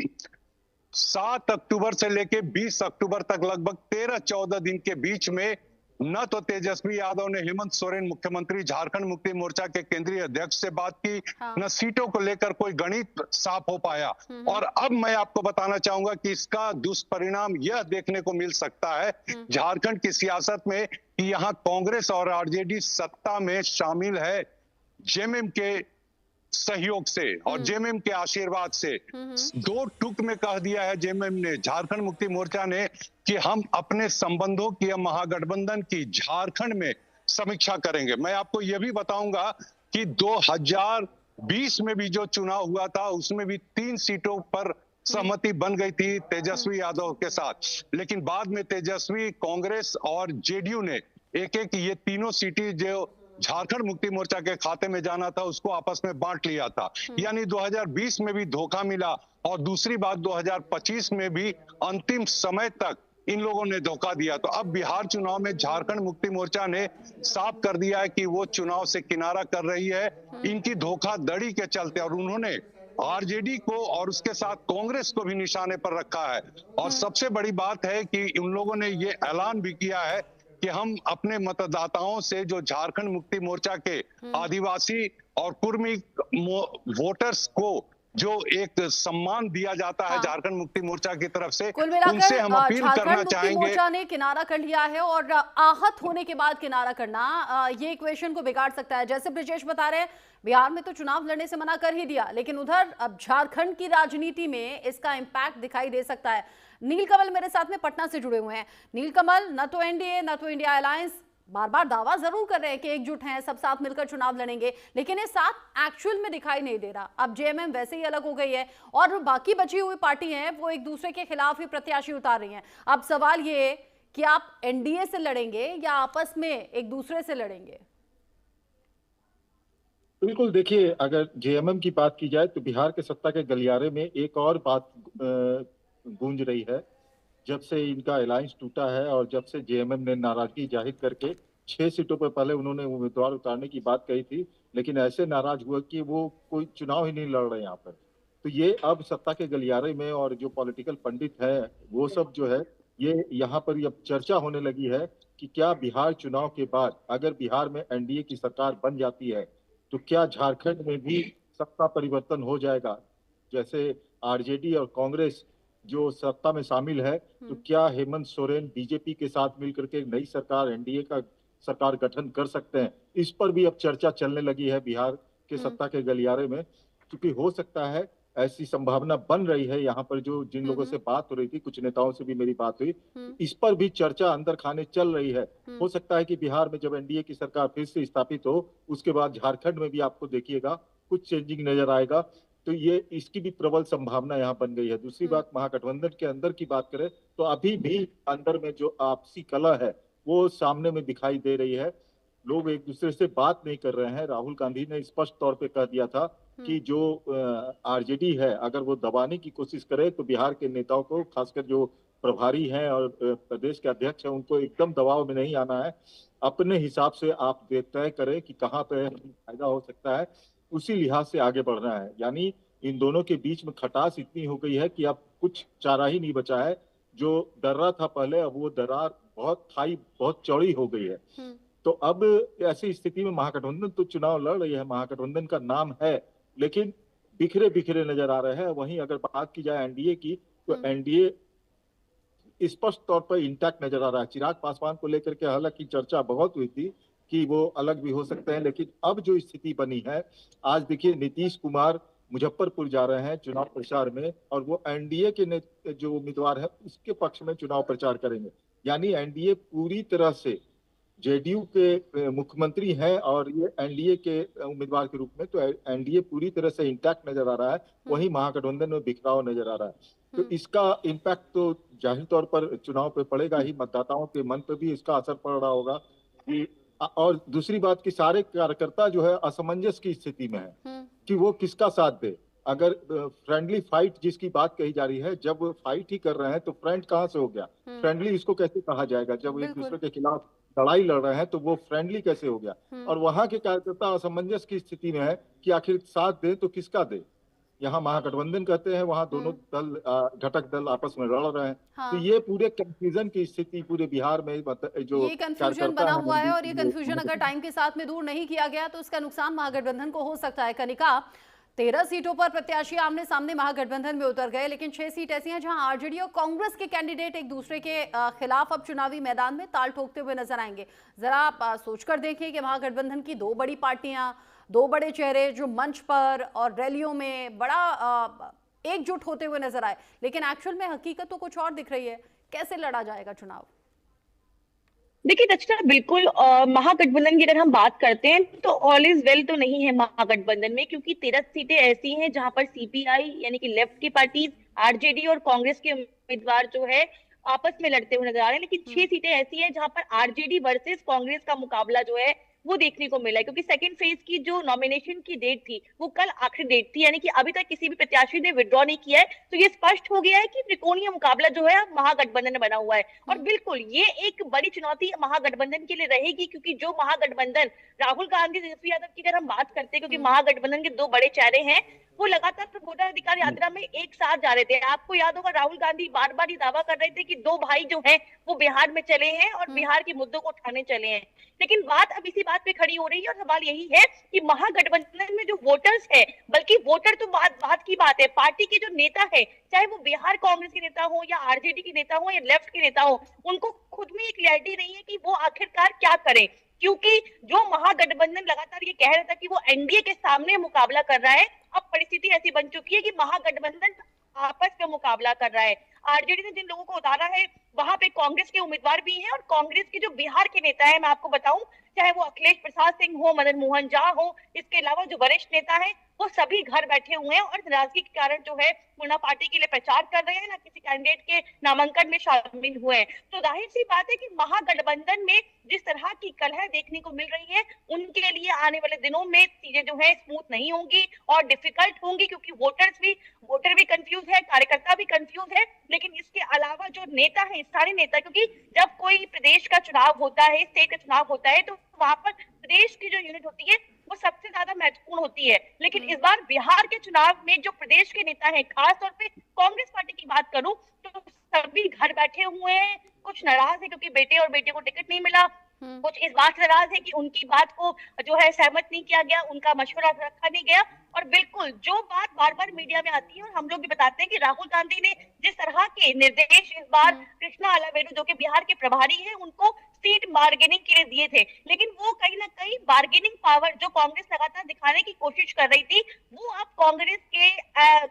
7 अक्टूबर से लेके 20 अक्टूबर तक लगभग 13-14 दिन के बीच में न तो तेजस्वी यादव ने हेमंत सोरेन मुख्यमंत्री झारखंड मुक्ति मोर्चा के केंद्रीय अध्यक्ष से बात की, न सीटों को लेकर कोई गणित साफ हो पाया। और अब मैं आपको बताना चाहूंगा कि इसका दुष्परिणाम यह देखने को मिल सकता है झारखंड की सियासत में कि यहाँ कांग्रेस और आरजेडी सत्ता में शामिल है जेएमएम के सहयोग से और जेएमएम के आशीर्वाद से। 2 टूक में कह दिया है जेएमएम ने, झारखंड मुक्ति मोर्चा ने, कि हम अपने संबंधों की, महागठबंधन की झारखंड में समीक्षा करेंगे। मैं आपको यह भी बताऊंगा कि 2020 में भी जो चुनाव हुआ था उसमें भी 3 सीटों पर सहमति बन गई थी तेजस्वी यादव के साथ, लेकिन बाद में तेजस्वी, कांग्रेस और जेडीयू ने एक ये तीनों सीटें जो झारखंड मुक्ति मोर्चा के खाते में जाना था उसको आपस में बांट लिया था। यानी 2020 में भी धोखा मिला और दूसरी बात 2025 में भी अंतिम समय तक इन लोगों ने धोखा दिया। तो अब बिहार चुनाव में झारखंड मुक्ति मोर्चा ने साफ कर दिया है कि वो चुनाव से किनारा कर रही है इनकी धोखाधड़ी के चलते, और उन्होंने आरजेडी को और उसके साथ कांग्रेस को भी निशाने पर रखा है। और सबसे बड़ी बात है कि उन लोगों ने ये ऐलान भी किया है कि हम अपने मतदाताओं से, जो झारखंड मुक्ति मोर्चा के आदिवासी और कुर्मी वोटर्स को जो एक सम्मान दिया जाता है झारखंड मुक्ति मोर्चा की तरफ से, कुल मिलाकर उनसे हम अपील करना झारखंड मुक्ति चाहेंगे। मोर्चा ने किनारा कर लिया है और आहत होने के बाद किनारा करना ये इक्वेशन को बिगाड़ सकता है। जैसे ब्रिजेश बता रहे हैं, बिहार में तो चुनाव लड़ने से मना कर ही दिया, लेकिन उधर अब झारखंड की राजनीति में इसका इम्पैक्ट दिखाई दे सकता है। नीलकमल मेरे साथ में पटना से जुड़े हुए हैं। नीलकमल, न तो एनडीए न तो इंडिया अलायंस बार बार दावा जरूर कर रहे हैं कि एकजुट हैं, सब साथ मिलकर चुनाव लड़ेंगे, लेकिन ये साथ एक्चुअल में दिखाई नहीं दे रहा। अब जेएमएम वैसे ही अलग हो गई है और बाकी बची हुई पार्टी हैं वो एक दूसरे के खिलाफ ही प्रत्याशी उतार रही हैं। अब सवाल ये है कि आप एनडीए से लड़ेंगे या आपस में एक दूसरे से लड़ेंगे? बिल्कुल, देखिए, अगर जेएमएम की बात की जाए तो बिहार के सत्ता के गलियारे में एक और बात गूंज रही है। जब से इनका अलायंस टूटा है और जब से जेएमएम ने नाराजगी जाहिर करके 6 सीटों पर पहले उन्होंने उम्मीदवार उतारने की बात कही थी, लेकिन ऐसे नाराज हुआ कि वो कोई चुनाव ही नहीं लड़ रहे यहाँ पर। तो ये अब सत्ता के गलियारे में और जो पॉलिटिकल पंडित है वो सब जो है, ये यहाँ पर अब चर्चा होने लगी है कि क्या बिहार चुनाव के बाद अगर बिहार में एनडीए की सरकार बन जाती है तो क्या झारखंड में भी सत्ता परिवर्तन हो जाएगा। जैसे आरजेडी और कांग्रेस जो सत्ता में शामिल है, तो क्या हेमंत सोरेन बीजेपी के साथ मिलकर के नई सरकार एनडीए का सरकार गठन कर सकते हैं। इस पर भी अब चर्चा चलने लगी है बिहार के सत्ता के गलियारे में, क्योंकि हो सकता है ऐसी संभावना बन रही है। यहाँ पर जो जिन लोगों से बात हो रही थी, कुछ नेताओं से भी मेरी बात हुई, इस पर भी चर्चा अंदर खाने चल रही है। हो सकता है कि बिहार में जब एनडीए की सरकार फिर से स्थापित हो, उसके बाद झारखंड में भी आपको देखिएगा कुछ चेंजिंग नजर आएगा। तो ये इसकी भी प्रबल संभावना यहाँ बन गई है। दूसरी बात, महागठबंधन के अंदर की बात करें तो अभी भी अंदर में जो आपसी कलह है वो सामने में दिखाई दे रही है। लोग एक दूसरे से बात नहीं कर रहे हैं। राहुल गांधी ने स्पष्ट तौर पे कह दिया था कि जो आरजेडी है अगर वो दबाने की कोशिश करे तो बिहार के नेताओं को, खासकर जो प्रभारी हैं और प्रदेश के अध्यक्ष हैं, उनको एकदम दबाव में नहीं आना है। अपने हिसाब से आप तय करें कि कहाँ पे फायदा हो सकता है, उसी लिहाज से आगे बढ़ना है। यानी इन दोनों के बीच में खटास इतनी हो गई है कि अब कुछ चारा ही नहीं बचा है। जो दर्रा था पहले, अब वो दरार खाई बहुत चौड़ी हो गई है। तो अब ऐसी स्थिति में महागठबंधन तो चुनाव लड़ रही है, महागठबंधन का नाम है, लेकिन बिखरे बिखरे नजर आ रहे हैं। वहीं अगर बात की जाए एनडीए की, तो एनडीए स्पष्ट तौर पर इंटैक्ट नजर आ रहा है। चिराग पासवान को लेकर के हालांकि चर्चा बहुत हुई थी कि वो अलग भी हो सकते हैं, लेकिन अब जो स्थिति बनी है, आज देखिए नीतीश कुमार मुजफ्फरपुर जा रहे हैं चुनाव प्रचार में, और वो एनडीए के जो उम्मीदवार है उसके पक्ष में चुनाव प्रचार करेंगे। यानी एनडीए पूरी तरह से, जेडीयू के मुख्यमंत्री हैं और ये एनडीए के उम्मीदवार के रूप में, तो एनडीए पूरी तरह से इंटैक्ट नजर आ रहा है। वहीं महागठबंधन में बिखराव नजर आ रहा है। तो इसका इम्पैक्ट तो जाहिर तौर पर चुनाव पे पड़ेगा ही, मतदाताओं के मन पे भी इसका असर पड़ रहा होगा। और दूसरी बात कि सारे कार्यकर्ता जो है असमंजस की स्थिति में है कि वो किसका साथ दे। अगर फ्रेंडली फाइट जिसकी बात कही जा रही है, जब वो फाइट ही कर रहे हैं तो फ्रेंड कहाँ से हो गया? फ्रेंडली इसको कैसे कहा जाएगा? जब एक दूसरे के खिलाफ लड़ाई लड़ रहे हैं तो वो फ्रेंडली कैसे हो गया? और वहां के कार्यकर्ता असमंजस की स्थिति में है कि आखिर साथ दे तो किसका दे। यहाँ महागठबंधन कहते हैं, वहाँ दोनों दल, घटक दल आपस में लड़ रहे हैं। हाँ। तो ये पूरे कंफ्यूजन की स्थिति पूरे बिहार में जो ये कंफ्यूजन बना हुआ है, और ये कंफ्यूजन अगर टाइम के साथ में दूर नहीं किया गया तो इसका नुकसान महागठबंधन को हो सकता है। कनिका, 13 सीटों पर प्रत्याशी आमने सामने महागठबंधन में उतर गए, लेकिन 6 सीट ऐसी हैं जहां आरजेडी और कांग्रेस के कैंडिडेट एक दूसरे के खिलाफ अब चुनावी मैदान में ताल ठोकते हुए नजर आएंगे। जरा आप सोचकर देखें कि महागठबंधन की दो बड़ी पार्टियां, दो बड़े चेहरे जो मंच पर और रैलियों में बड़ा एकजुट होते हुए नजर आए, लेकिन एक्चुअल में हकीकत तो कुछ और दिख रही है। कैसे लड़ा जाएगा चुनाव? देखिए रचना, बिल्कुल महागठबंधन की अगर हम बात करते हैं तो ऑल इज वेल तो नहीं है महागठबंधन में, क्योंकि 13 सीटें ऐसी हैं जहां पर सीपीआई यानी कि लेफ्ट की पार्टीज, आरजेडी और कांग्रेस के उम्मीदवार जो है आपस में लड़ते हुए नजर आ रहे हैं। लेकिन 6 सीटें ऐसी हैं जहां पर आरजेडी वर्सेस कांग्रेस का मुकाबला जो है वो देखने को मिला है, क्योंकि सेकंड फेज की जो नॉमिनेशन की डेट थी वो कल आखिरी डेट थी, यानी कि अभी तक किसी भी प्रत्याशी ने विड्रॉ नहीं किया है। तो ये स्पष्ट हो गया है कि त्रिकोणीय मुकाबला जो है महागठबंधन में बना हुआ है। और बिल्कुल ये एक बड़ी चुनौती महागठबंधन के लिए रहेगी, क्योंकि जो महागठबंधन राहुल गांधी, तेजस्वी यादव की अगर हम बात करते हैं, क्योंकि महागठबंधन के दो बड़े चेहरे हैं, वो लगातार प्रबोधनाधिकार यात्रा में एक साथ जा रहे थे। आपको याद होगा राहुल गांधी बार बार ये दावा कर रहे थे कि दो भाई जो हैं वो बिहार में चले हैं और बिहार के मुद्दों को उठाने चले हैं। लेकिन बात अब इसी बात पे खड़ी हो रही है, और सवाल यही है कि महागठबंधन में जो वोटर्स है, बल्कि वोटर तो बात की बात है, पार्टी के जो नेता है, चाहे वो बिहार कांग्रेस के नेता हो या आरजेडी के नेता हो या लेफ्ट के नेता हो, उनको खुद में एक क्लैरिटी नहीं है कि वो आखिरकार क्या करें। क्योंकि जो महागठबंधन लगातार ये कह रहा था कि वो एनडीए के सामने मुकाबला कर रहा है, अब परिस्थिति ऐसी बन चुकी है कि महागठबंधन आपस में मुकाबला कर रहा है। आरजेडी ने जिन लोगों को उतारा है वहां पे कांग्रेस के उम्मीदवार भी हैं, और कांग्रेस के जो बिहार के नेता है, मैं आपको बताऊं, चाहे वो अखिलेश प्रसाद सिंह हो, मदन मोहन झा हो, इसके अलावा जो वरिष्ठ नेता है वो सभी घर बैठे हुए हैं और नाराजगी के कारण जो है वो ना पार्टी के लिए प्रचार कर रहे हैं, ना किसी कैंडिडेट के नामांकन में शामिल हुए हैं। तो जाहिर सी बात है कि महागठबंधन में जिस तरह की कलह देखने को मिल रही है, उनके लिए आने वाले दिनों में चीजें जो है स्मूथ नहीं होंगी और डिफिकल्ट होंगी, क्योंकि वोटर भी कंफ्यूज है, कार्यकर्ता भी कंफ्यूज है। लेकिन इसके अलावा जो नेता है, स्थानीय नेता, क्योंकि जब कोई प्रदेश प्रदेश का चुनाव होता है, स्टेट का चुनाव होता है, तो वहां पर प्रदेश की जो यूनिट होती है वो सबसे ज्यादा महत्वपूर्ण होती है। लेकिन इस बार बिहार के चुनाव में जो प्रदेश के नेता हैं, खासतौर पे कांग्रेस पार्टी की बात करूं तो सभी घर बैठे हुए हैं, कुछ नाराज है क्योंकि बेटे और बेटी को टिकट नहीं मिला, कुछ इस बात से नाराज है कि उनकी बात को जो है सहमत नहीं किया गया, उनका मशवरा रखा नहीं गया। और बिल्कुल जो बात बार बार मीडिया में आती है और हम लोग भी बताते हैं कि राहुल गांधी ने जिस तरह के निर्देश इस बार कृष्णा अलावेलु जो कि बिहार के प्रभारी हैं उनको सीट बार्गेनिंग के लिए दिए थे, लेकिन वो कहीं ना कहीं बार्गेनिंग पावर जो कांग्रेस लगातार दिखाने की कोशिश कर रही थी वो अब कांग्रेस के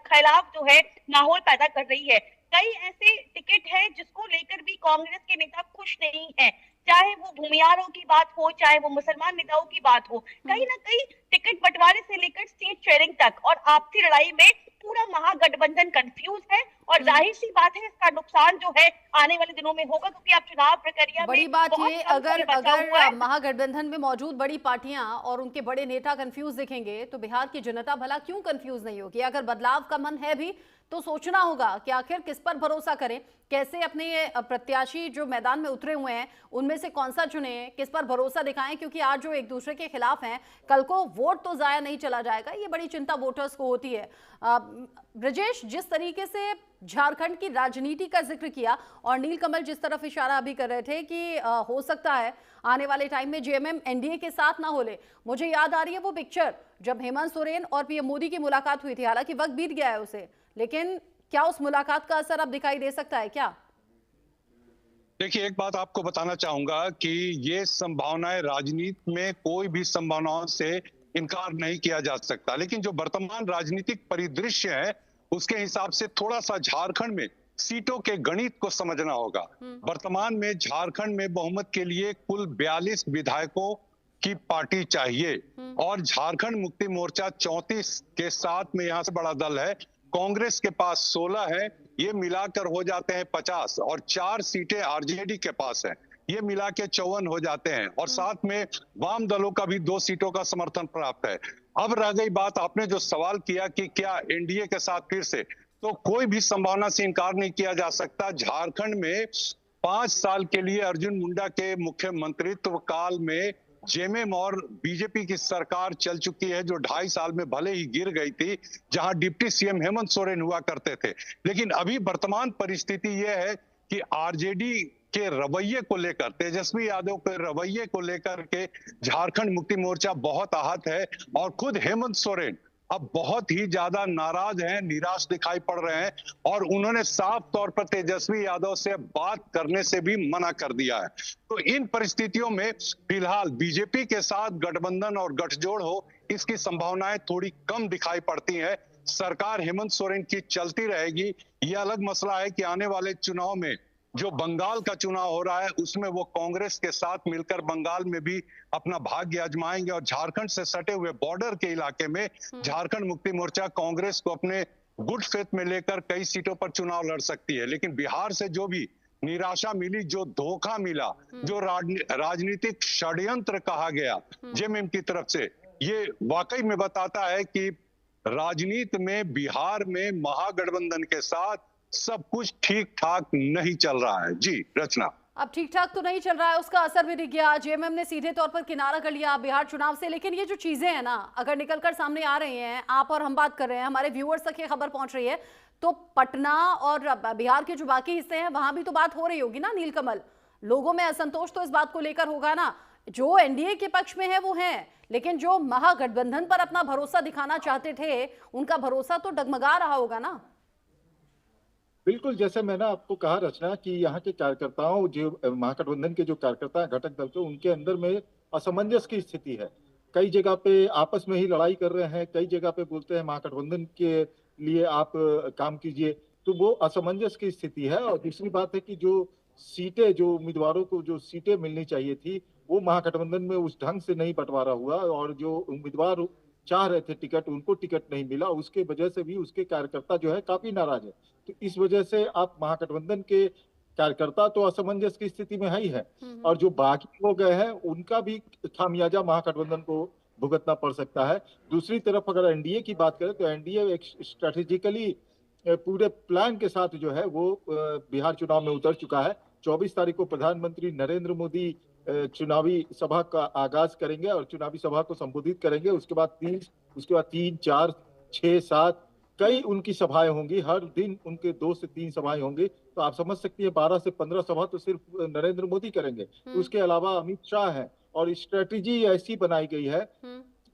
खिलाफ जो है माहौल पैदा कर रही है। कई ऐसे टिकट है जिसको लेकर भी कांग्रेस के नेता खुश नहीं है, चाहे वो भूमियारों की बात हो, चाहे वो मुसलमान नेताओं की बात हो, कहीं ना कहीं टिकट बंटवारे से लेकर सीट शेयरिंग तक और आपसी लड़ाई में पूरा महागठबंधन कंफ्यूज है। और जाहिर सी बात है इसका नुकसान जो है आने वाले दिनों में होगा, क्योंकि आप चुनाव प्रक्रिया बड़ी में बात बहुत ये कम समय बचा हुआ है। अगर महागठबंधन में मौजूद बड़ी पार्टियां और उनके बड़े नेता कंफ्यूज दिखेंगे तो बिहार की जनता भला क्यों कंफ्यूज नहीं होगी? अगर बदलाव का मन है भी तो सोचना होगा कि आखिर किस पर भरोसा करें, कैसे अपने प्रत्याशी जो मैदान में उतरे हुए हैं उनमें से कौन सा चुने, किस पर भरोसा दिखाएं, क्योंकि आज जो एक दूसरे के खिलाफ हैं कल को वोट तो जाया नहीं चला जाएगा। ये बड़ी चिंता वोटर्स को होती है। ब्रजेश, जिस तरीके से झारखंड की राजनीति का जिक्र किया और नीलकमल जिस तरफ इशारा अभी कर रहे थे कि हो सकता है आने वाले टाइम में जेएमएम एनडीए के साथ ना हो ले, मुझे याद आ रही है वो पिक्चर जब हेमंत सोरेन और पीएम मोदी की मुलाकात हुई थी। हालांकि वक्त बीत गया है उसे, लेकिन क्या उस मुलाकात का असर अब दिखाई दे सकता है क्या? देखिए, एक बात आपको बताना चाहूंगा कि ये संभावनाएं, राजनीति में कोई भी संभावनाओं से इनकार नहीं किया जा सकता, लेकिन जो वर्तमान राजनीतिक परिदृश्य है उसके हिसाब से थोड़ा सा झारखंड में सीटों के गणित को समझना होगा। वर्तमान में झारखंड में बहुमत के लिए कुल 42 विधायकों की पार्टी चाहिए और झारखंड मुक्ति मोर्चा 34 के साथ में यहाँ से बड़ा दल है, कांग्रेस के पास 16 है, ये मिलाकर हो जाते हैं 50 और 4 सीटें आरजेडी के पास है, ये मिला के 54 हो जाते हैं और साथ में वाम दलों का भी 2 सीटों का समर्थन प्राप्त है। अब रह गई बात, आपने जो सवाल किया कि क्या एनडीए के साथ फिर से, तो कोई भी संभावना से इनकार नहीं किया जा सकता। झारखंड में 5 साल के लिए अर्जुन मुंडा के मुख्यमंत्रित्व काल में जेएमएम और बीजेपी की सरकार चल चुकी है, जो 2.5 साल में भले ही गिर गई थी, जहां डिप्टी सीएम हेमंत सोरेन हुआ करते थे, लेकिन अभी वर्तमान परिस्थिति यह है कि आरजेडी के रवैये को लेकर, तेजस्वी यादव के रवैये को लेकर के झारखंड मुक्ति मोर्चा बहुत आहत है और खुद हेमंत सोरेन अब बहुत ही ज्यादा नाराज हैं, निराश दिखाई पड़ रहे हैं और उन्होंने साफ तौर पर तेजस्वी यादव से बात करने से भी मना कर दिया है। तो इन परिस्थितियों में फिलहाल बीजेपी के साथ गठबंधन और गठजोड़ हो, इसकी संभावनाएं थोड़ी कम दिखाई पड़ती हैं। सरकार हेमंत सोरेन की चलती रहेगी। यह अलग मसला है कि आने वाले चुनाव में जो बंगाल का चुनाव हो रहा है उसमें वो कांग्रेस के साथ मिलकर बंगाल में भी अपना भाग्य आजमाएंगे और झारखंड से सटे हुए बॉर्डर के इलाके में झारखंड मुक्ति मोर्चा कांग्रेस को अपने गुड फेथ में लेकर कई सीटों पर चुनाव लड़ सकती है। लेकिन बिहार से जो भी निराशा मिली, जो धोखा मिला, जो राजनीतिक षड्यंत्र कहा गया जेएमएम की तरफ से, ये वाकई में बताता है कि राजनीति में बिहार में महागठबंधन के साथ सब कुछ ठीक ठाक नहीं चल रहा है। जी रचना, अब ठीक ठाक तो नहीं चल रहा है, उसका असर भी दिख गया। जेएमएम ने सीधे तौर पर किनारा कर लिया बिहार चुनाव से। लेकिन ये जो चीजें हैं ना, अगर निकलकर सामने आ रही हैं, आप और हम बात कर रहे हैं, हमारे व्यूअर्स तक ये खबर पहुंच रही है, तो पटना और बिहार के जो बाकी हिस्से हैं वहां भी तो बात हो रही होगी ना नीलकमल। लोगों में असंतोष तो इस बात को लेकर होगा ना, जो एनडीए के पक्ष में है वो है, लेकिन जो महागठबंधन पर अपना भरोसा दिखाना चाहते थे उनका भरोसा तो डगमगा रहा होगा ना। बिल्कुल, जैसे मैंने आपको कहा रचना कि यहाँ के कार्यकर्ताओं, जो महागठबंधन के जो कार्यकर्ता हैं घटक दल के, उनके अंदर में असमंजस की स्थिति है। कई जगह पे आपस में ही लड़ाई कर रहे हैं, कई जगह पे बोलते हैं महागठबंधन के लिए आप काम कीजिए, तो वो असमंजस की स्थिति है। और दूसरी बात है कि जो सीटें, जो उम्मीदवारों को जो सीटें मिलनी चाहिए थी वो महागठबंधन में उस ढंग से नहीं बंटवारा हुआ और जो उम्मीदवार चाह रहे थे टिकट, उनको टिकट नहीं मिला, उसके वजह से भी उसके कार्यकर्ता जो है काफी नाराज है। तो इस वजह से आप महागठबंधन के कार्यकर्ता तो असमंजस की स्थिति में है ही है और जो बाकी लोग गए हैं उनका भी खामियाजा महागठबंधन को भुगतना पड़ सकता है। दूसरी तरफ अगर एनडीए की बात करें तो एनडीए एक स्ट्रेटेजिकली पूरे प्लान के साथ जो है वो बिहार चुनाव में उतर चुका है। 24 तारीख को प्रधानमंत्री नरेंद्र मोदी चुनावी सभा का आगाज करेंगे और चुनावी सभा को संबोधित करेंगे। उसके बाद 3, 4, 6, 7 कई उनकी सभाएं होंगी। हर दिन उनके 2 से 3 सभाएं होंगी। तो आप समझ सकती हैं 12 से 15 सभा तो सिर्फ नरेंद्र मोदी करेंगे। उसके अलावा अमित शाह हैं और स्ट्रेटेजी ऐसी बनाई गई है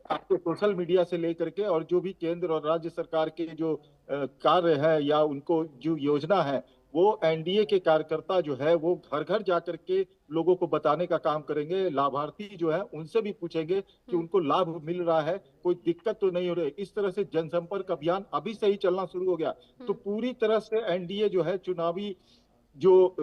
आपके सोशल मीडिया से लेकर के और जो भी केंद्र और राज्य सरकार के जो कार्य है या उनको जो योजना है वो एनडीए के कार्यकर्ता जो है वो घर घर जाकर के लोगों को बताने का काम करेंगे। लाभार्थी जो है उनसे भी पूछेंगे कि उनको लाभ मिल रहा है, कोई दिक्कत तो नहीं हो रही। इस तरह से जनसंपर्क अभियान अभी से ही चलना शुरू हो गया। तो पूरी तरह से एनडीए जो है चुनावी जो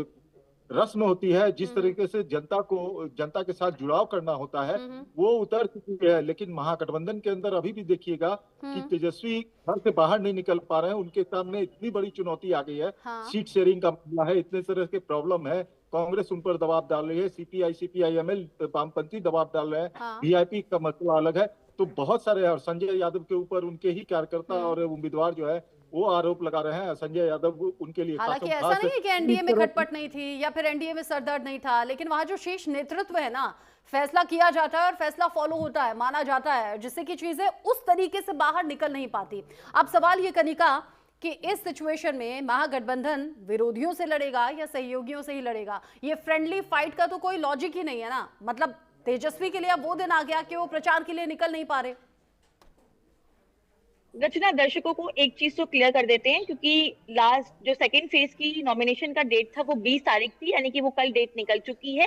रस्म होती है, जिस तरीके से जनता के साथ जुड़ाव करना होता है वो उतर चुकी है। लेकिन महागठबंधन के अंदर अभी भी देखिएगा कि तेजस्वी घर से बाहर नहीं निकल पा रहे हैं। उनके सामने इतनी बड़ी चुनौती आ गई है। सीट शेयरिंग का मामला है, इतने तरह के प्रॉब्लम है। कांग्रेस उन पर दबाव डाल रही है, CPI-ML वामपंथी दबाव डाल रहे हैं, VIP का मसला अलग है। तो बहुत सारे और संजय यादव के ऊपर उनके ही कार्यकर्ता और उम्मीदवार जो है वो आरोप लगा रहे हैं। संजय यादव उनके लिए हालांकि ऐसा नहीं है कि एनडीए में खटपट नहीं थी या फिर एनडीए में सरदर्द नहीं था, लेकिन वहां जो शीर्ष नेतृत्व है ना, फैसला किया जाता है और फैसला फॉलो होता है, माना जाता है, जिससे कि चीजें उस तरीके से बाहर निकल नहीं पाती। अब सवाल ये कनिका कि इस सिचुएशन में महागठबंधन विरोधियों से लड़ेगा या सहयोगियों से ही लड़ेगा? ये फ्रेंडली फाइट का तो कोई लॉजिक ही नहीं है ना। मतलब तेजस्वी के लिए अब वो दिन आ गया कि वो प्रचार के लिए निकल नहीं पा रहे। रचना, दर्शकों को एक चीज तो क्लियर कर देते हैं, क्योंकि लास्ट जो सेकंड फेज की नॉमिनेशन का डेट था वो 20 तारीख थी, यानी कि वो कल डेट निकल चुकी है।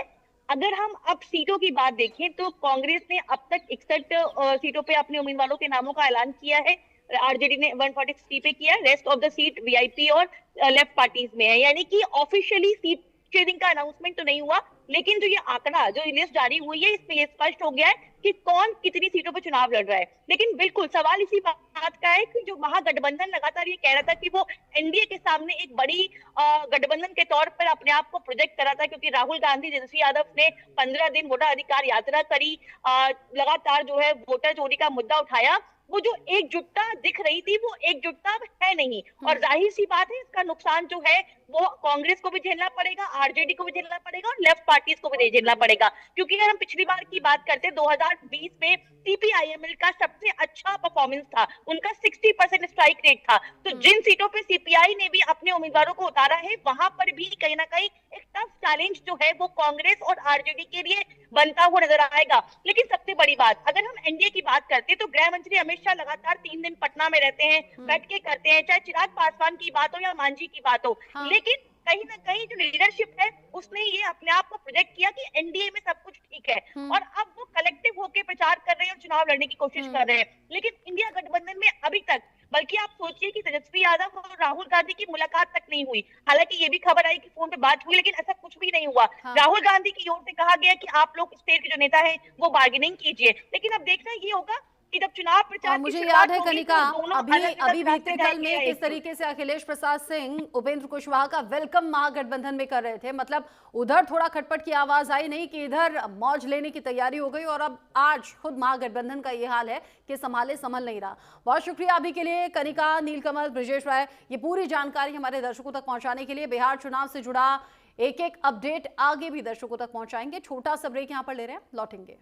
अगर हम अब सीटों की बात देखें तो कांग्रेस ने अब तक 61 सीटों पे अपने उम्मीदवारों के नामों का ऐलान किया है। आरजेडी ने 140 पे किया। Rest of the seat VIP और लेफ्ट पार्टीज में है, यानी कि ऑफिशियली सीट शेयरिंग का अनाउंसमेंट तो नहीं हुआ। लेकिन जो ये आंकड़ा, जो लिस्ट जारी हुई है, इसमें ये स्पष्ट हो गया है कि कौन कितनी सीटों पर चुनाव लड़ रहा है। लेकिन बिल्कुल सवाल इसी बात का है कि जो महागठबंधन लगातार ये कह रहा था कि वो एनडीए के सामने एक बड़ी गठबंधन के तौर पर अपने आप को प्रोजेक्ट करा था, क्योंकि राहुल गांधी, तेजस्वी यादव ने 15 दिन वोटर अधिकार यात्रा करी, लगातार जो है वोटर चोरी का मुद्दा उठाया। वो जो एकजुटता दिख रही थी वो एकजुटता है नहीं, और जाहिर सी बात है इसका नुकसान जो है वो कांग्रेस को भी झेलना पड़ेगा, आरजेडी को भी झेलना पड़ेगा और लेफ्ट पार्टीज को भी झेलना पड़ेगा। क्योंकि अगर हम पिछली बार की बात करते हैं 2020 में CPI-ML का सबसे अच्छा परफॉर्मेंस था, उनका 60% स्ट्राइक रेट था। तो जिन सीटों पे CPI ने भी अपने उम्मीदवारों को उतारा है वहां पर भी कहीं ना कहीं एक टफ चैलेंज जो है वो कांग्रेस और आरजेडी के लिए बनता हुआ नजर आएगा। लेकिन सबसे बड़ी बात, अगर हम एनडीए की बात करते हैं तो गृह मंत्री अमित शाह लगातार 3 दिन पटना में रहते हैं, बैठकें करते हैं, चाहे चिराग पासवान की बात हो या मांझी की बात हो। लेकिन कहीं ना कहीं जो लीडरशिप है उसने ये अपने आप को प्रोजेक्ट किया कि एनडीए में सब कुछ ठीक है, और अब वो कलेक्टिव होकर प्रचार कर रहे हैं और चुनाव लड़ने की कोशिश कर रहे हैं। लेकिन इंडिया गठबंधन में अभी तक, बल्कि आप सोचिए कि तेजस्वी यादव और राहुल गांधी की मुलाकात तक नहीं हुई। हालांकि ये भी खबर आई कि फोन पे बात हुई, लेकिन ऐसा कुछ भी नहीं हुआ। राहुल गांधी की ओर से कहा गया कि आप लोग स्टेट के जो नेता हैं वो बार्गेनिंग कीजिए। लेकिन अब देखना ये होगा कि जब चुनाव प्रचार, मुझे याद है कनिका, अभी बीते कल में किस तरीके से अखिलेश प्रसाद सिंह उपेंद्र कुशवाहा का वेलकम महागठबंधन में कर रहे थे। मतलब उधर थोड़ा खटपट की आवाज आई नहीं कि इधर मौज लेने की तैयारी हो गई, और अब आज खुद महागठबंधन का ये हाल है कि संभाले संभल नहीं रहा। बहुत शुक्रिया अभी के लिए कनिका, नीलकमल, ब्रजेश राय, ये पूरी जानकारी हमारे दर्शकों तक पहुंचाने के लिए। बिहार चुनाव से जुड़ा एक एक अपडेट आगे भी दर्शकों तक पहुंचाएंगे। छोटा सा ब्रेक यहां पर ले रहे हैं, लौटेंगे।